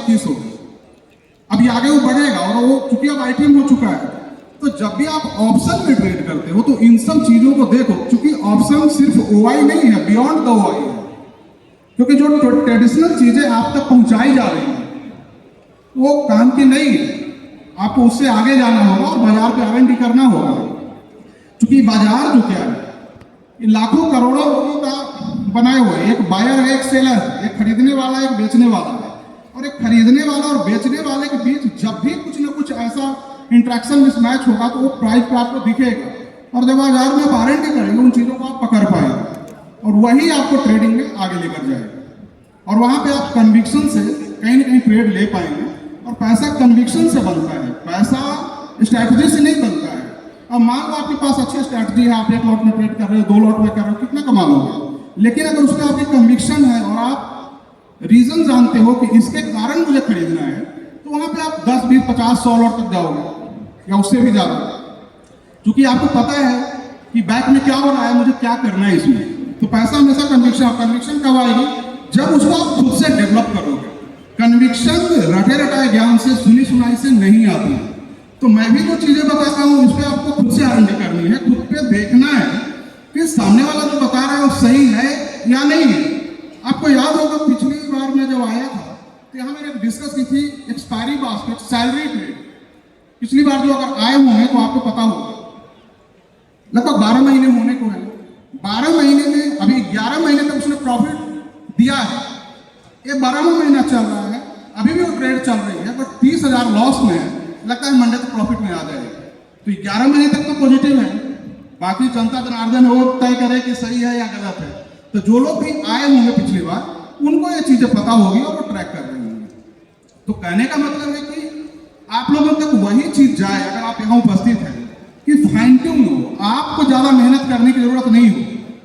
21 हो गए, अभी आगे वो बढ़ेगा और वो चूंकि अब ITM हो चुका है। तो जब भी आप ऑप्शन में ट्रेड करते हो तो इन सब चीजों को देखो, क्योंकि ऑप्शन सिर्फ OI नहीं है, बियॉन्ड द OI है। क्योंकि जो ट्रेडिशनल चीजें आप तक पहुंचाई जा रही हैं वो काम की नहीं है, आपको उससे आगे जाना होगा और बाजार पे R&D करना होगा। क्योंकि बाजार जो क्या है, ये लाखों करोड़ों लोगों का बनाए हुए, एक बायर है, एक सेलर है, एक खरीदने वाला है, एक बेचने वाला है। और एक खरीदने वाला और बेचने वाले के बीच जब भी कुछ ना कुछ ऐसा इंट्रैक्शन मिसमैच होगा तो वो प्राइस पे आपको दिखेगा, और जब बाजार में आप R&D करेंगे उन चीजों को आप पकड़ पाएंगे और वही आपको ट्रेडिंग में आगे लेकर जाएगा। और वहां पे आप कन्विक्शन से कहीं ना कहीं ट्रेड ले पाएंगे। और पैसा कन्विक्शन से बनता है, पैसा स्ट्रैटेजी से नहीं बनता है। अब मान लो आपके पास अच्छी स्ट्रैटेजी है, आप 1 लॉट में ट्रेड कर रहे हो, 2 लॉट में कर रहे हो, कितना कमा लोगे? लेकिन अगर उसमें आपकी कन्विक्शन है और आप रीजन जानते हो कि इसके कारण मुझे खरीदना है, तो वहां पे आप 10, 20, 50, 100 लॉट तक जाओगे या उससे भी ज्यादा, क्योंकि आपको पता है कि बैक में क्या हो रहा है, मुझे क्या करना है इसमें। तो पैसा हमेशा कन्विक्शन कब आएगी? जब उसको आप खुद से डेवलप करोगे। कन्विक्शन रटे रटाए ज्ञान से, सुनी सुनाई से नहीं आती। तो मैं भी जो चीजें बताता हूँ इस पर आपको खुद से R&D करनी है, खुद पे देखना है कि सामने वाला जो बता रहा है वो सही है या नहीं है। आपको याद होगा पिछली बार मैं जब आया था तो यहाँ मैंने डिस्कस की थी एक्सपायरी बास्केट, सैलरी ट्रेड। पिछली बार जो अगर आए होंगे तो आपको पता होगा लगभग 12 महीने होने को है। 12 महीने में अभी 11 महीने तक उसने प्रॉफिट दिया है, ये 12वां महीना चल रहा है, अभी भी वो ट्रेड चल रही है, बट 30,000 लॉस में है। लगता है मंडे तक प्रॉफिट में आ जाएगा। तो 11 महीने तक तो पॉजिटिव है, बाकी जनता जनार्दन वो तय करे कि सही है या गलत है। तो जो लोग भी आए होंगे पिछली बार उनको ये चीजें पता होगी और वो ट्रैक कर रहे होंगे। तो कहने का मतलब है कि आप लोगों तक वही चीज जाए, अगर आप यहाँ उपस्थित हैं, कि फाइन ट्यून हो, आपको ज्यादा मेहनत करने की जरूरत नहीं हो,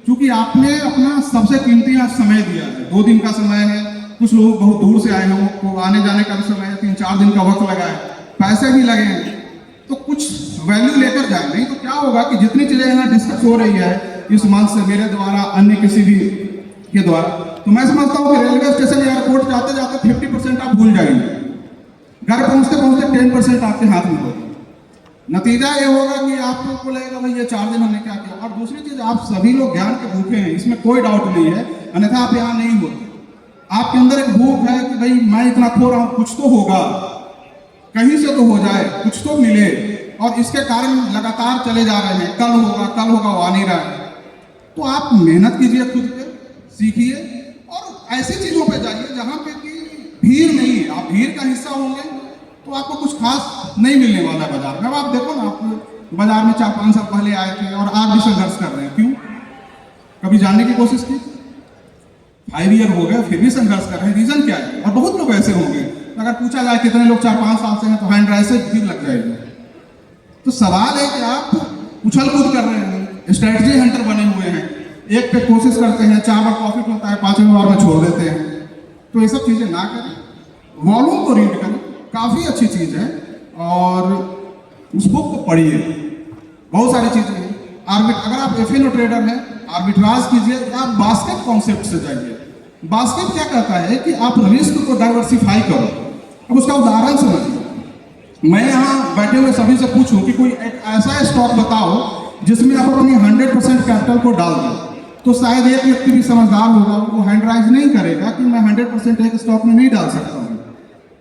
क्योंकि आपने अपना सबसे कीमती आज समय दिया है। 2 दिन का समय है, कुछ लोग बहुत दूर से आए हों तो आने जाने का भी समय है, 3-4 दिन का वक्त लगा है, पैसे भी लगेंगे, तो कुछ वैल्यू लेकर जाए। नहीं तो क्या होगा कि जितनी चीजें यहाँ डिस्कस हो रही है इस मंच से, मेरे द्वारा, अन्य किसी भी के द्वारा, तो मैं समझता हूँ कि रेलवे स्टेशन, एयरपोर्ट जाते जाते 50% आप भूल जाएंगे, घर पहुंचते पहुंचते 10% आपके हाथ में होगा। नतीजा ये होगा कि आपको लगेगा भाई ये 4 दिन हमने क्या किया। और दूसरी चीज, आप सभी लोग ज्ञान के भूखे हैं, इसमें कोई डाउट नहीं है, अन्यथा आप यहाँ नहीं होते। आपके अंदर एक भूख है कि भाई मैं इतना खो रहा हूँ, कुछ तो होगा, कहीं से तो हो जाए, कुछ तो मिले, और इसके कारण लगातार चले जा रहे हैं, कल होगा वो आ नहीं रहा है। तो आप मेहनत कीजिए, खुद पे सीखिए और ऐसी चीजों पे जाइए जहां पे कि भीड़ नहीं है। आप भीड़ का हिस्सा होंगे तो आपको कुछ खास नहीं मिलने वाला है बाजार में। अब आप देखो ना, आप बाजार में 4-5 साल पहले आए थे और आज भी संघर्ष कर रहे हैं, क्यों? कभी जानने की कोशिश की? 5 ईयर हो गए फिर भी संघर्ष कर रहे हैं, रीजन क्या है? और बहुत लोग ऐसे होंगे, अगर पूछा जाए कितने लोग 4-5 साल से हैं तो हैंड राइज से भीड़ लग जाएगी। तो सवाल है कि आप उछल कूद कर रहे हैं, स्ट्रेटजी हंटर बने हुए हैं, एक पे कोशिश करते हैं, 4 बार प्रॉफिट होता है, 5वें बार में छोड़ देते हैं। तो ये सब चीजें ना करें, वॉल्यूम को रीड करें, काफी अच्छी चीज है, और उस बुक को पढ़िए, बहुत सारी चीजें हैं। अगर आप FNO ट्रेडर हैं, आर्बिट्राज कीजिए, आप बास्केट कॉन्सेप्ट से जाइए। बास्केट क्या कहता है कि आप रिस्क को डाइवर्सिफाई करो। अब उसका उदाहरण समझिए, मैं यहाँ बैठे हुए सभी से पूछूं कि कोई एक ऐसा स्टॉक बताओ जिसमें आप अपनी 100% कैपिटल को डाल दें, तो शायद एक व्यक्ति भी समझदार होगा, वो हैंड राइज नहीं करेगा कि मैं 100% एक स्टॉक में नहीं डाल सकता हूँ।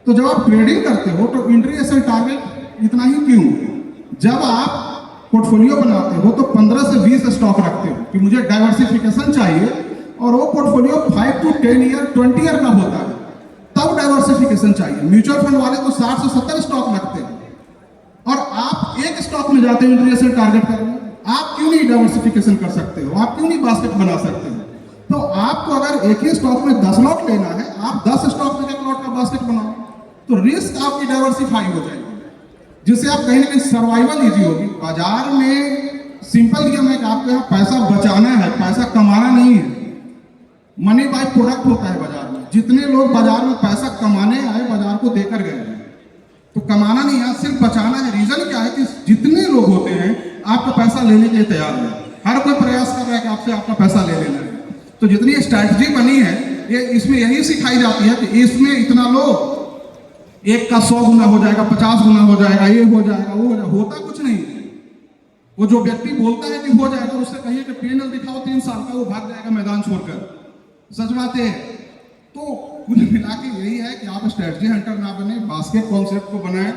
तो जब आप ट्रेडिंग करते हो तो एंट्री एसएल टारगेट इतना ही क्यों? जब आप पोर्टफोलियो बनाते हो तो 15 से 20 स्टॉक रखते हो कि मुझे डाइवर्सिफिकेशन चाहिए, और वो पोर्टफोलियो 5 to 10 ईयर 20 ईयर का होता है, तब डाइवर्सिफिकेशन चाहिए। म्यूचुअल फंड वाले तो 60 से 70 स्टॉक रखते हैं, और आप एक स्टॉक में जाते हो एंट्री एसएल टारगेट करने। आप क्यों नहीं डाइवर्सिफिकेशन कर सकते हो? आप क्यों नहीं बास्केट बना सकते हो? तो आपको अगर एक ही स्टॉक में 10 लॉट लेना है, आप 10 स्टॉक में 1 लॉट का बास्केट बनाओ, तो रिस्क आपकी डाइवर्सिफाई हो जाएगी, जिससे आप कहीं ना कहीं सर्वाइवल इजी होगी। बाजार में सिंपल नियम है कि आपको यहाँ पैसा बचाना है, पैसा कमाना नहीं है। मनी बाय प्रोडक्ट होता है बाजार में। जितने लोग बाजार में पैसा कमाने आए, बाजार को देकर गए हैं, तो कमाना नहीं है, सिर्फ बचाना है। रीजन क्या है कि जितने लोग होते हैं आपका पैसा लेने के लिए तैयार है, हर कोई प्रयास कर रहा है कि आपसे आपका पैसा ले लेना है। तो जितनी स्ट्रैटेजी बनी है, ये इसमें यही सिखाई जाती है कि इसमें इतना लो, एक का 100 गुना हो जाएगा, 50 गुना हो जाएगा, ये हो जाएगा, वो हो जाएगा, होता कुछ नहीं। वो जो व्यक्ति बोलता है कि हो जाएगा, उससे कहिए कि पैनल दिखाओ 3 साल का, वो भाग जाएगा मैदान छोड़कर। सच बात है। तो कुल मिला के यही है कि आप स्ट्रेटजी हंटर ना बने, बास्केट कॉन्सेप्ट को बनाएं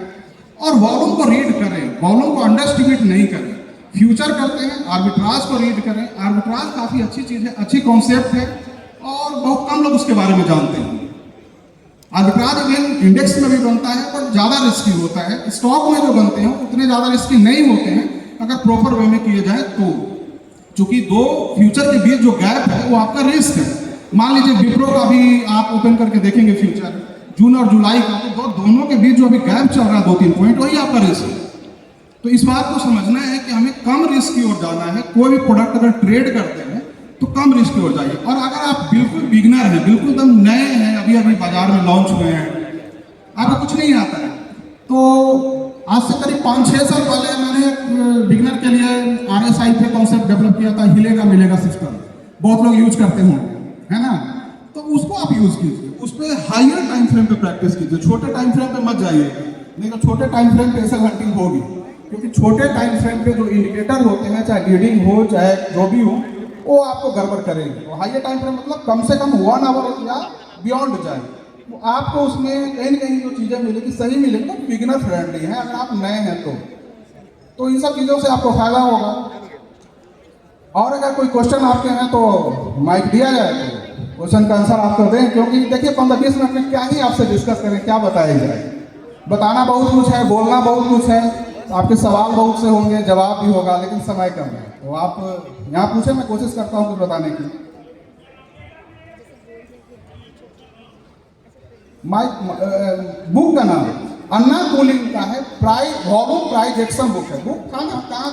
और वॉल्यूम को रीड करें, वॉल्यूम को अंडरएस्टिमेट नहीं करें। फ्यूचर करते हैं, आर्बिट्राज को रीड करें। आर्बिट्राज काफी अच्छी चीज है, अच्छी कॉन्सेप्ट है और बहुत कम लोग उसके बारे में जानते हैं। आर्बिट्राज अगेन इंडेक्स में भी बनता है पर ज्यादा रिस्की होता है। स्टॉक में जो बनते हैं उतने ज्यादा रिस्की नहीं होते हैं अगर प्रॉपर वे में किए जाए तो। चूंकि दो फ्यूचर के बीच जो गैप है वो आपका रिस्क है। मान लीजिए विप्रो का भी आप ओपन करके देखेंगे फ्यूचर, जून और जुलाई का, तो दोनों के बीच जो अभी गैप चल रहा है 2-3 पॉइंट, वही आपका रिस्क है। तो इस बात को समझना है कि हमें कम रिस्क की ओर जाना है। कोई भी प्रोडक्ट अगर ट्रेड करते हैं तो कम रिस्क की ओर जाइए। और अगर आप बिल्कुल बिगनर हैं, बिल्कुल एकदम नए हैं, अभी अभी बाजार में लॉन्च हुए हैं, आपको कुछ नहीं आता है, तो आज से करीब 5-6 साल पहले मैंने बिगनर के लिए RSI पे कॉन्सेप्ट डेवलप किया था, हिलेगा मिलेगा सिस्टम। बहुत लोग यूज करते होंगे, है ना? तो उसको आप यूज कीजिए, उस पर हाइयर टाइम फ्रेम पे प्रैक्टिस कीजिए, छोटे टाइम फ्रेम पे मत जाइए, नहीं तो छोटे टाइम फ्रेम पे एसएल हंटिंग होगी। क्योंकि छोटे टाइम फ्रेम पे जो इंडिकेटर होते हैं, चाहे लीडिंग हो चाहे जो भी हो, वो आपको गड़बड़ करेंगे। तो हाइयर टाइम फ्रेम मतलब कम से कम 1 आवर या बियॉन्ड जाए, तो आपको उसमें कहीं न कहीं जो चीज़ें मिलेगी सही मिलेगी, तो बिगिनर फ्रेंडली है। अगर आप नए हैं तो इन सब चीज़ों से आपको फायदा होगा। और अगर कोई क्वेश्चन आपके हैं तो माइक दिया जाए तो क्वेश्चन का आंसर आप कर दें। क्योंकि देखिए 15-20 मिनट में क्या ही आपसे डिस्कस करें, क्या बताया जाए। बताना बहुत कुछ है, बोलना बहुत कुछ है, आपके सवाल बहुत से होंगे, जवाब भी होगा, लेकिन समय कम है। तो आप यहाँ पूछे, मैं कोशिश करता हूँ कुछ बताने की। माइक बुक का नाम अन्ना कोलिन का है, प्राइज वॉल्यूम प्राइजेक्शन बुक है। बुक का नाम कहाँ